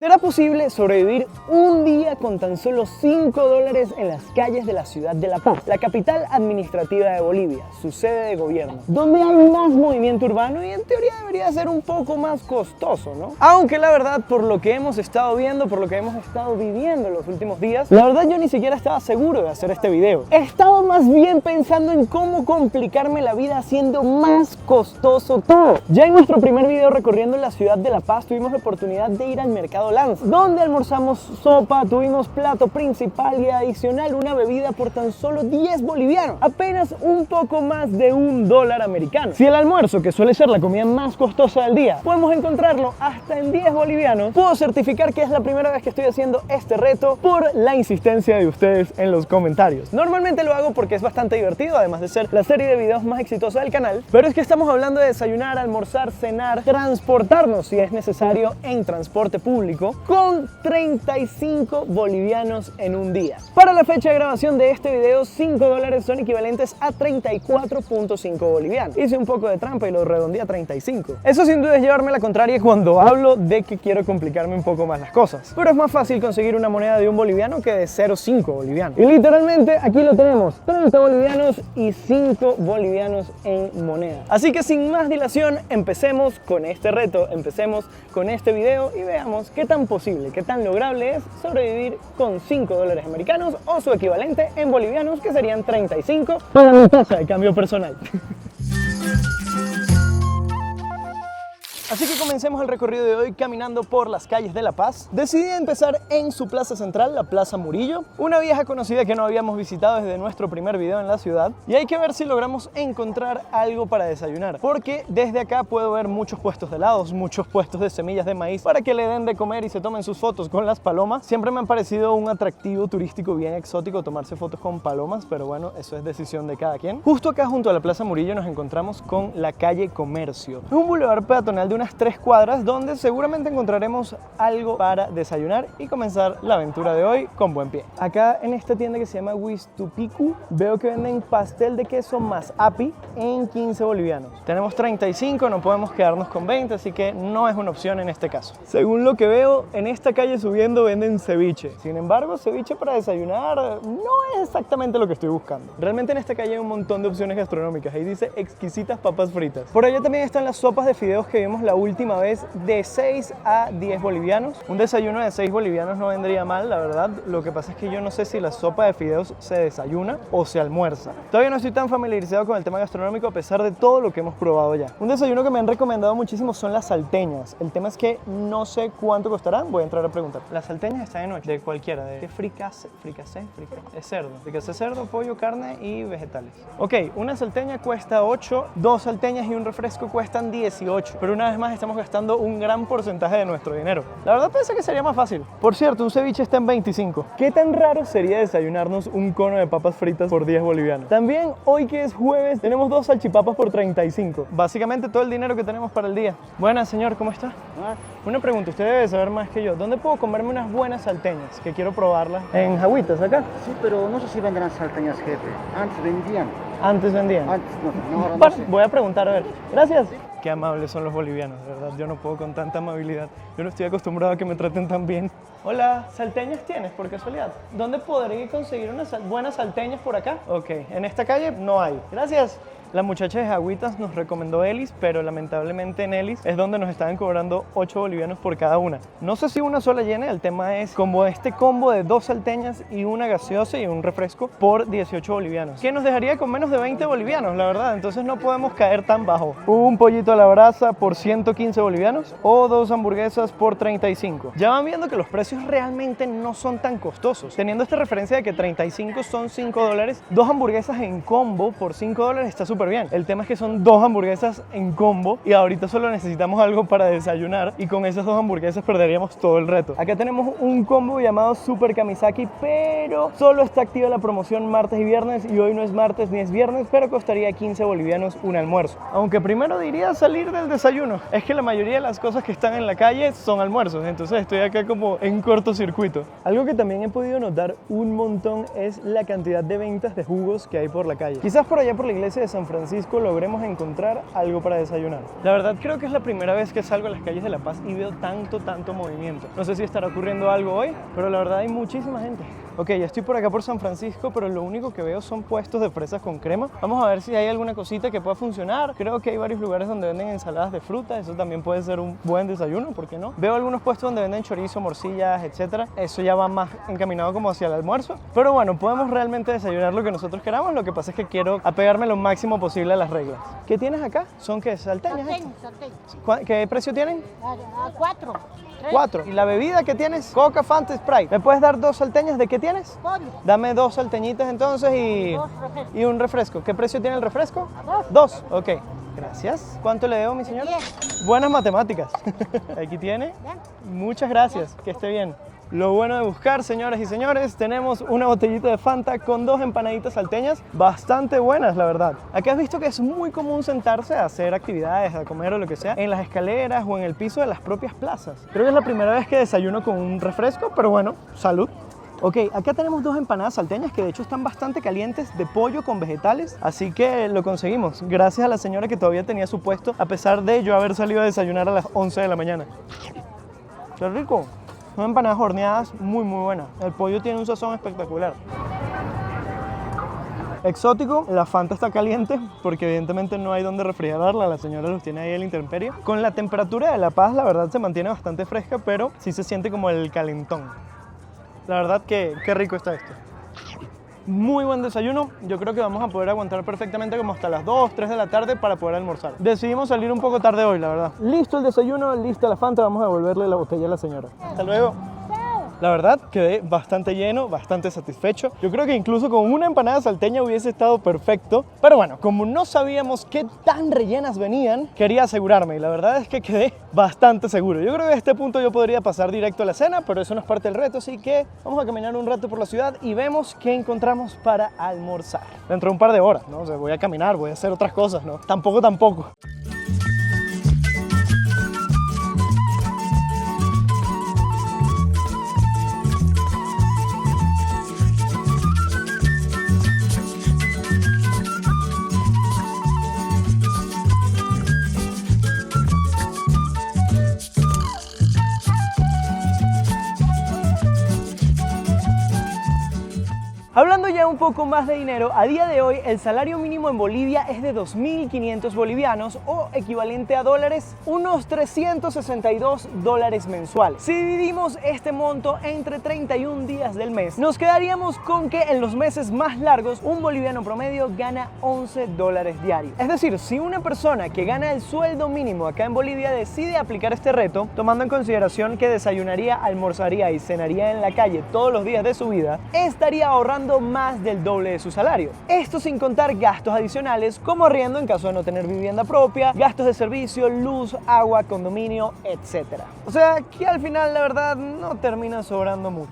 ¿Será posible sobrevivir un día con tan solo $5 en las calles de la ciudad de La Paz, la capital administrativa de Bolivia, su sede de gobierno, donde hay más movimiento urbano y en teoría debería ser un poco más costoso, ¿no? Aunque la verdad, por lo que hemos estado viendo, por lo que hemos estado viviendo en los últimos días, la verdad yo ni siquiera estaba seguro de hacer este video. Estaba más bien pensando en cómo complicarme la vida haciendo más costoso todo. Ya en nuestro primer video recorriendo la ciudad de La Paz tuvimos la oportunidad de ir al mercado Lance, donde almorzamos sopa, tuvimos plato principal y adicional una bebida por tan solo 10 bolivianos, apenas un poco más de $1 americano. Si el almuerzo, que suele ser la comida más costosa del día, podemos encontrarlo hasta en 10 bolivianos, puedo certificar que es la primera vez que estoy haciendo este reto por la insistencia de ustedes en los comentarios. Normalmente lo hago porque es bastante divertido, además de ser la serie de videos más exitosa del canal, pero es que estamos hablando de desayunar, almorzar, cenar, transportarnos si es necesario en transporte público, con 35 bolivianos en un día. Para la fecha de grabación de este video, $5 son equivalentes a 34.5 bolivianos. Hice un poco de trampa y lo redondeé a 35. Eso sin duda es llevarme la contraria cuando hablo de que quiero complicarme un poco más las cosas. Pero es más fácil conseguir una moneda de 1 boliviano que de 0,5 bolivianos. Y literalmente aquí lo tenemos, 30 bolivianos y 5 bolivianos en moneda. Así que sin más dilación, empecemos con este reto, empecemos con este video y veamos qué tan posible, qué tan lograble es sobrevivir con $5 americanos o su equivalente en bolivianos, que serían 35 para mi tasa de cambio personal. Así que comencemos el recorrido de hoy caminando por las calles de La Paz. Decidí empezar en su plaza central, la Plaza Murillo, una vieja conocida que no habíamos visitado desde nuestro primer video en la ciudad, y hay que ver si logramos encontrar algo para desayunar, porque desde acá puedo ver muchos puestos de helados, muchos puestos de semillas de maíz para que le den de comer y se tomen sus fotos con las palomas. Siempre me han parecido un atractivo turístico bien exótico tomarse fotos con palomas, pero bueno, eso es decisión de cada quien. Justo acá junto a la Plaza Murillo nos encontramos con la calle Comercio. Es un bulevar peatonal de unas 3 cuadras donde seguramente encontraremos algo para desayunar y comenzar la aventura de hoy con buen pie. Acá en esta tienda que se llama Huistupicu veo que venden pastel de queso más api en 15 bolivianos. Tenemos 35, no podemos quedarnos con 20, así que no es una opción en este caso. Según lo que veo, en esta calle subiendo venden ceviche. Sin embargo, ceviche para desayunar no es exactamente lo que estoy buscando. Realmente en esta calle hay un montón de opciones gastronómicas. Ahí dice exquisitas papas fritas. Por allá también están las sopas de fideos que vimos la última vez, de 6 a 10 bolivianos. Un desayuno de 6 bolivianos no vendría mal, la verdad. Lo que pasa es que yo no sé si la sopa de fideos se desayuna o se almuerza. Todavía no estoy tan familiarizado con el tema gastronómico a pesar de todo lo que hemos probado ya. Un desayuno que me han recomendado muchísimo son las salteñas. El tema es que no sé cuánto costarán, voy a entrar a preguntar. Las salteñas están en 8, de cualquiera, de fricase, es cerdo, fricase cerdo, pollo, carne y vegetales. Ok, una salteña cuesta 8, 2 salteñas y un refresco cuestan 18, pero una vez más estamos gastando un gran porcentaje de nuestro dinero. La verdad pensé que sería más fácil. Por cierto, un ceviche está en 25. ¿Qué tan raro sería desayunarnos un cono de papas fritas por 10 bolivianos? También, hoy que es jueves, tenemos 2 salchipapas por 35. Básicamente todo el dinero que tenemos para el día. Buenas, señor, ¿cómo está? Una pregunta, usted debe saber más que yo. ¿Dónde puedo comerme unas buenas salteñas? Que quiero probarlas. ¿En Jaguitas, acá? Sí, pero no sé si vendrán salteñas, jefe. Antes vendían. Antes vendían. Antes no, ahora no sé. Voy a preguntar, a ver. Gracias. Qué amables son los bolivianos, de verdad. Yo no puedo con tanta amabilidad. Yo no estoy acostumbrado a que me traten tan bien. Hola, ¿salteñas tienes por casualidad? ¿Dónde podré conseguir unas buenas salteñas por acá? Ok, en esta calle no hay. Gracias. La muchacha de Jaguitas nos recomendó Elis, pero lamentablemente en Elis es donde nos estaban cobrando 8 bolivianos por cada una. No sé si una sola llene, el tema es como este combo de 2 salteñas y una gaseosa y un refresco por 18 bolivianos, que nos dejaría con menos de 20 bolivianos, la verdad. Entonces no podemos caer tan bajo. Un pollito a la brasa por 115 bolivianos o 2 hamburguesas por 35. Ya van viendo que los precios realmente no son tan costosos. Teniendo esta referencia de que 35 son $5, 2 hamburguesas en combo por $5 está súper bien. El tema es que son 2 hamburguesas en combo y ahorita solo necesitamos algo para desayunar y con esas 2 hamburguesas perderíamos todo el reto. Acá tenemos un combo llamado Super Kamisaki, pero solo está activa la promoción martes y viernes y hoy no es martes ni es viernes, pero costaría 15 bolivianos un almuerzo. Aunque primero diría salir del desayuno. Es que la mayoría de las cosas que están en la calle son almuerzos, entonces estoy acá como en cortocircuito. Algo que también he podido notar un montón es la cantidad de ventas de jugos que hay por la calle. Quizás por allá por la iglesia de San Francisco logremos encontrar algo para desayunar. La verdad creo que es la primera vez que salgo a las calles de La Paz y veo tanto movimiento. No sé si estará ocurriendo algo hoy, pero la verdad hay muchísima gente. Ok, ya estoy por acá por San Francisco, pero lo único que veo son puestos de fresas con crema. Vamos a ver si hay alguna cosita que pueda funcionar. Creo que hay varios lugares donde venden ensaladas de fruta, eso también puede ser un buen desayuno, ¿por qué no? Veo algunos puestos donde venden chorizo, morcillas, etcétera. Eso ya va más encaminado como hacia el almuerzo. Pero bueno, podemos realmente desayunar lo que nosotros queramos. Lo que pasa es que quiero apegarme lo máximo posible a las reglas. ¿Qué tienes acá? ¿Son qué? ¿Salteñas? Salteñas. ¿Qué precio tienen? A 4. 4. ¿Y la bebida que tienes? Coca, Fanta, Sprite. ¿Me puedes dar 2 salteñas? ¿De qué tienes? Pollo. Dame 2 salteñitas entonces y 2 refrescos. un refresco. ¿Qué precio tiene el refresco? A 2. 2. Ok. Gracias. ¿Cuánto le debo, mi señor? 10. Buenas matemáticas. Aquí tiene. ¿Ya? Muchas gracias. Que esté bien. Lo bueno de buscar, señoras y señores, tenemos una botellita de Fanta con 2 empanaditas salteñas bastante buenas, la verdad. Acá has visto que es muy común sentarse a hacer actividades, a comer o lo que sea, en las escaleras o en el piso de las propias plazas. Creo que es la primera vez que desayuno con un refresco, pero bueno, salud. Ok, acá tenemos 2 empanadas salteñas que de hecho están bastante calientes, de pollo con vegetales, así que lo conseguimos. Gracias a la señora que todavía tenía su puesto, a pesar de yo haber salido a desayunar a las 11 de la mañana. ¡Qué rico! Son empanadas horneadas muy buenas. El pollo tiene un sazón espectacular. Exótico, la Fanta está caliente porque evidentemente no hay donde refrigerarla, la señora los tiene ahí a la intemperie. Con la temperatura de La Paz la verdad se mantiene bastante fresca, pero sí se siente como el calentón. La verdad que qué rico está esto. Muy buen desayuno, yo creo que vamos a poder aguantar perfectamente como hasta las 2, 3 de la tarde para poder almorzar. Decidimos salir un poco tarde hoy, la verdad. Listo el desayuno, lista la Fanta, vamos a devolverle la botella a la señora. Hasta luego. La verdad, quedé bastante lleno, bastante satisfecho. Yo creo que incluso con una empanada salteña hubiese estado perfecto. Pero bueno, como no sabíamos qué tan rellenas venían, quería asegurarme. Y la verdad es que quedé bastante seguro. Yo creo que a este punto yo podría pasar directo a la cena, pero eso no es parte del reto. Así que vamos a caminar un rato por la ciudad y vemos qué encontramos para almorzar. Dentro de un par de horas, ¿no? O sea, voy a caminar, voy a hacer otras cosas, ¿no? Tampoco. Hablando ya un poco más de dinero, a día de hoy el salario mínimo en Bolivia es de 2.500 bolivianos o equivalente a dólares, unos 362 dólares mensuales. Si dividimos este monto entre 31 días del mes, nos quedaríamos con que en los meses más largos un boliviano promedio gana 11 dólares diarios. Es decir, si una persona que gana el sueldo mínimo acá en Bolivia decide aplicar este reto, tomando en consideración que desayunaría, almorzaría y cenaría en la calle todos los días de su vida, estaría ahorrando más del doble de su salario. Esto sin contar gastos adicionales como arriendo en caso de no tener vivienda propia, gastos de servicio, luz, agua, condominio, etc. O sea que al final la verdad no termina sobrando mucho.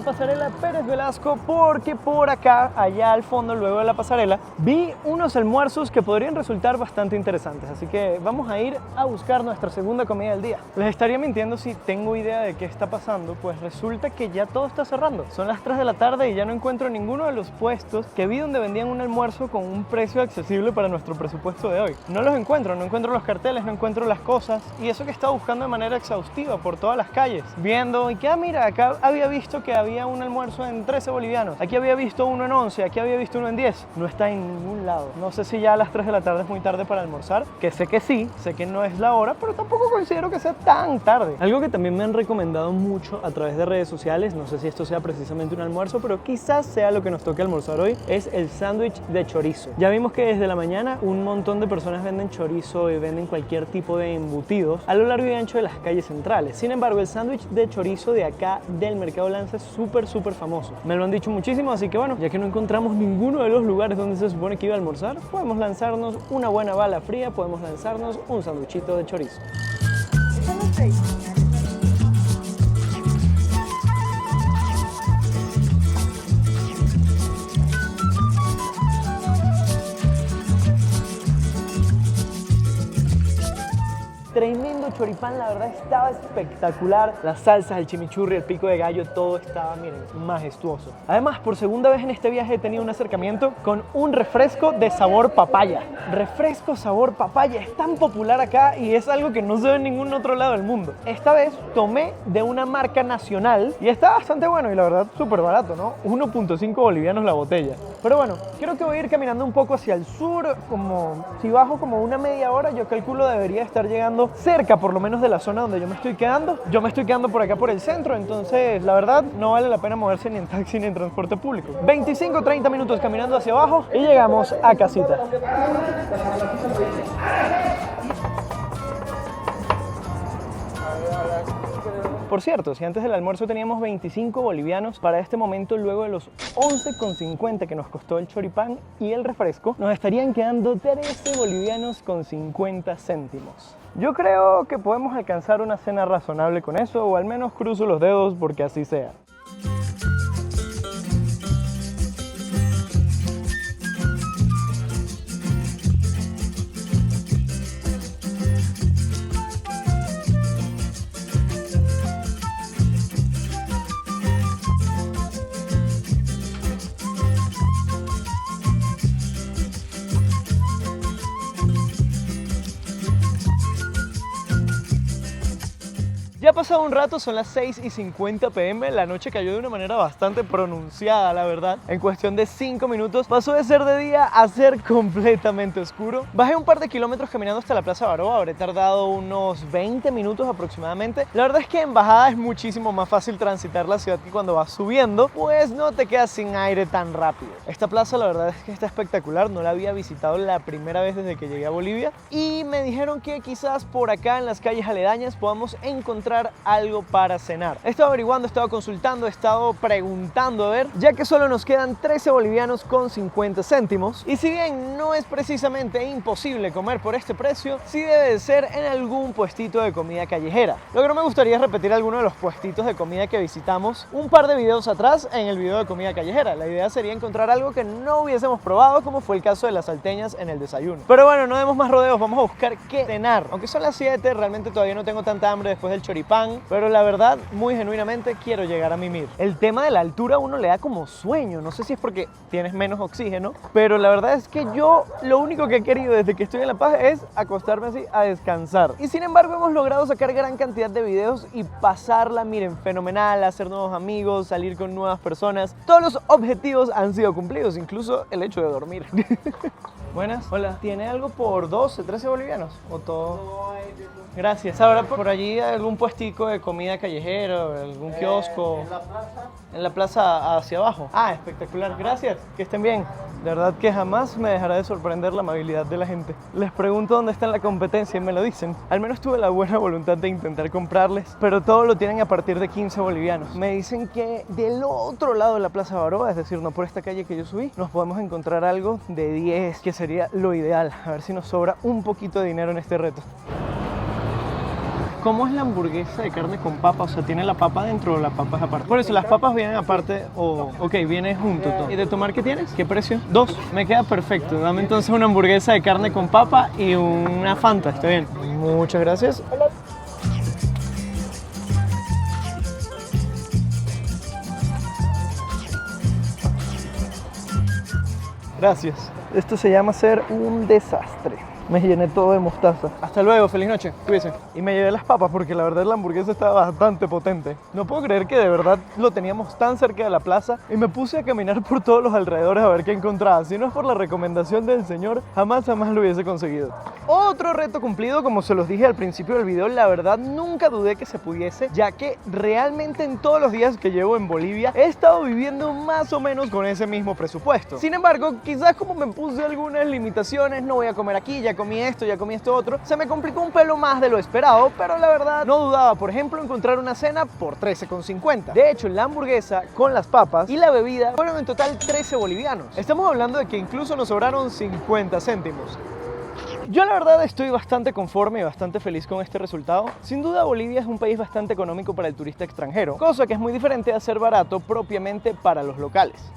Pasarela Pérez Velasco porque por acá, allá al fondo, luego de la pasarela, vi unos almuerzos que podrían resultar bastante interesantes, así que vamos a ir a buscar nuestra segunda comida del día. Les estaría mintiendo si tengo idea de qué está pasando, pues resulta que ya todo está cerrando. Son las 3 de la tarde y ya no encuentro ninguno de los puestos que vi donde vendían un almuerzo con un precio accesible para nuestro presupuesto de hoy. No los encuentro, no encuentro los carteles, no encuentro las cosas, y eso que he estado buscando de manera exhaustiva por todas las calles, viendo y que, mira, acá había visto que había un almuerzo en 13 bolivianos, aquí había visto uno en 11, aquí había visto uno en 10, no está en ningún lado. No sé si ya a las 3 de la tarde es muy tarde para almorzar, que sí, sé que no es la hora, pero tampoco considero que sea tan tarde. Algo que también me han recomendado mucho a través de redes sociales, no sé si esto sea precisamente un almuerzo, pero quizás sea lo que nos toque almorzar hoy, es el sándwich de chorizo. Ya vimos que desde la mañana un montón de personas venden chorizo y venden cualquier tipo de embutidos a lo largo y ancho de las calles centrales. Sin embargo, el sándwich de chorizo de acá del Mercado Lanza es súper famoso. Me lo han dicho muchísimo, así que bueno, ya que no encontramos ninguno de los lugares donde se supone que iba a almorzar, podemos lanzarnos una buena bala fría, podemos lanzarnos un sanduchito de chorizo. Tremendo choripán, la verdad estaba espectacular. Las salsas, el chimichurri, el pico de gallo, todo estaba, miren, majestuoso. Además, por segunda vez en este viaje he tenido un acercamiento con un refresco de sabor papaya. Refresco sabor papaya, es tan popular acá y es algo que no se ve en ningún otro lado del mundo. Esta vez tomé de una marca nacional y está bastante bueno y la verdad súper barato, ¿no? 1.5 bolivianos la botella. Pero bueno, creo que voy a ir caminando un poco hacia el sur, como si bajo como una media hora, yo calculo debería estar llegando cerca por lo menos de la zona donde yo me estoy quedando. Yo me estoy quedando por acá por el centro, entonces la verdad no vale la pena moverse ni en taxi ni en transporte público. 25-30 minutos caminando hacia abajo y llegamos a casita. Por cierto, si antes del almuerzo teníamos 25 bolivianos, para este momento, luego de los 11,50 que nos costó el choripán y el refresco, nos estarían quedando 13 bolivianos con 50 céntimos. Yo creo que podemos alcanzar una cena razonable con eso, o al menos cruzo los dedos porque así sea. Ya ha pasado un rato, son las 6:50 p.m, la noche cayó de una manera bastante pronunciada, la verdad. En cuestión de 5 minutos pasó de ser de día a ser completamente oscuro. Bajé un par de kilómetros caminando hasta la Plaza Baroa, habré tardado unos 20 minutos aproximadamente. La verdad es que en bajada es muchísimo más fácil transitar la ciudad que cuando vas subiendo, pues no te quedas sin aire tan rápido. Esta plaza la verdad es que está espectacular, no la había visitado la primera vez desde que llegué a Bolivia y me dijeron que quizás por acá en las calles aledañas podamos encontrar algo para cenar. He estado averiguando, he estado consultando, he estado preguntando a ver, ya que solo nos quedan 13 bolivianos con 50 céntimos y si bien no es precisamente imposible comer por este precio, sí debe de ser en algún puestito de comida callejera. Lo que no me gustaría es repetir alguno de los puestitos de comida que visitamos un par de videos atrás en el video de comida callejera. La idea sería encontrar algo que no hubiésemos probado, como fue el caso de las salteñas en el desayuno. Pero bueno, no demos más rodeos, vamos a buscar qué cenar. Aunque son las 7, realmente todavía no tengo tanta hambre después del choripán, pero la verdad, muy genuinamente quiero llegar a mimir. El tema de la altura a uno le da como sueño, no sé si es porque tienes menos oxígeno, pero la verdad es que yo lo único que he querido desde que estoy en La Paz es acostarme así a descansar. Y sin embargo hemos logrado sacar gran cantidad de videos y pasarla, miren, fenomenal, hacer nuevos amigos, salir con nuevas personas. Todos los objetivos han sido cumplidos, incluso el hecho de dormir. Buenas, hola, ¿tiene algo por 12, 13 bolivianos? ¿O todo? Gracias. ¿Habrá por allí algún puestico de comida callejera, algún kiosco? En la plaza. En la plaza hacia abajo. Ah, espectacular. Gracias. Que estén bien. De verdad que jamás me dejará de sorprender la amabilidad de la gente. Les pregunto dónde está la competencia y me lo dicen. Al menos tuve la buena voluntad de intentar comprarles, pero todo lo tienen a partir de 15 bolivianos. Me dicen que del otro lado de la Plaza Baroa, es decir, no por esta calle que yo subí, nos podemos encontrar algo de 10, que sería lo ideal. A ver si nos sobra un poquito de dinero en este reto. ¿Cómo es la hamburguesa de carne con papa? O sea, ¿tiene la papa dentro o la papa es aparte? Por eso, ¿las papas vienen aparte o...? Ok, viene junto todo. ¿Y de tomar qué tienes? ¿Qué precio? 2. Me queda perfecto. Dame entonces una hamburguesa de carne con papa y una Fanta. ¿Está bien? Muchas gracias. Gracias. Esto se llama ser un desastre. Me llené todo de mostaza. Hasta luego, feliz noche. Cuídense. Y me llevé las papas porque la verdad la hamburguesa estaba bastante potente. No puedo creer que de verdad lo teníamos tan cerca de la plaza y me puse a caminar por todos los alrededores a ver qué encontraba. Si no es por la recomendación del señor, jamás lo hubiese conseguido. Otro reto cumplido, como se los dije al principio del video, la verdad nunca dudé que se pudiese, ya que realmente en todos los días que llevo en Bolivia he estado viviendo más o menos con ese mismo presupuesto. Sin embargo, quizás como me puse algunas limitaciones, no voy a comer aquí, ya comí esto, ya comí esto otro, se me complicó un pelo más de lo esperado, pero la verdad no dudaba, por ejemplo, encontrar una cena por 13,50. De hecho, la hamburguesa con las papas y la bebida fueron en total 13 bolivianos. Estamos hablando de que incluso nos sobraron 50 céntimos. Yo la verdad estoy bastante conforme y bastante feliz con este resultado. Sin duda Bolivia es un país bastante económico para el turista extranjero, cosa que es muy diferente a ser barato propiamente para los locales.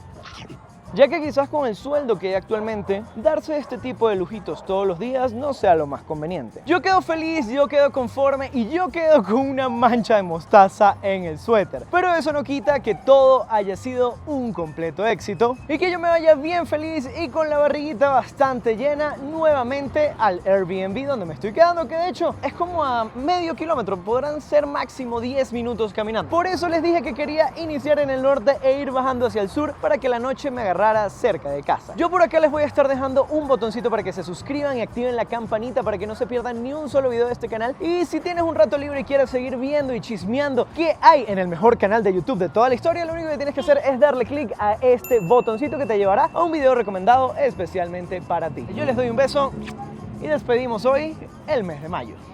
Ya que quizás con el sueldo que hay actualmente, darse este tipo de lujitos todos los días no sea lo más conveniente. Yo quedo feliz, yo quedo conforme y yo quedo con una mancha de mostaza en el suéter. Pero eso no quita que todo haya sido un completo éxito y que yo me vaya bien feliz y con la barriguita bastante llena nuevamente al Airbnb donde me estoy quedando, que de hecho es como a medio kilómetro, podrán ser máximo 10 minutos caminando. Por eso les dije que quería iniciar en el norte e ir bajando hacia el sur para que la noche me agarrara cerca de casa. Yo por acá les voy a estar dejando un botoncito para que se suscriban y activen la campanita para que no se pierdan ni un solo video de este canal. Y si tienes un rato libre y quieres seguir viendo y chismeando qué hay en el mejor canal de YouTube de toda la historia, lo único que tienes que hacer es darle click a este botoncito que te llevará a un video recomendado especialmente para ti. Yo les doy un beso y despedimos hoy el mes de mayo.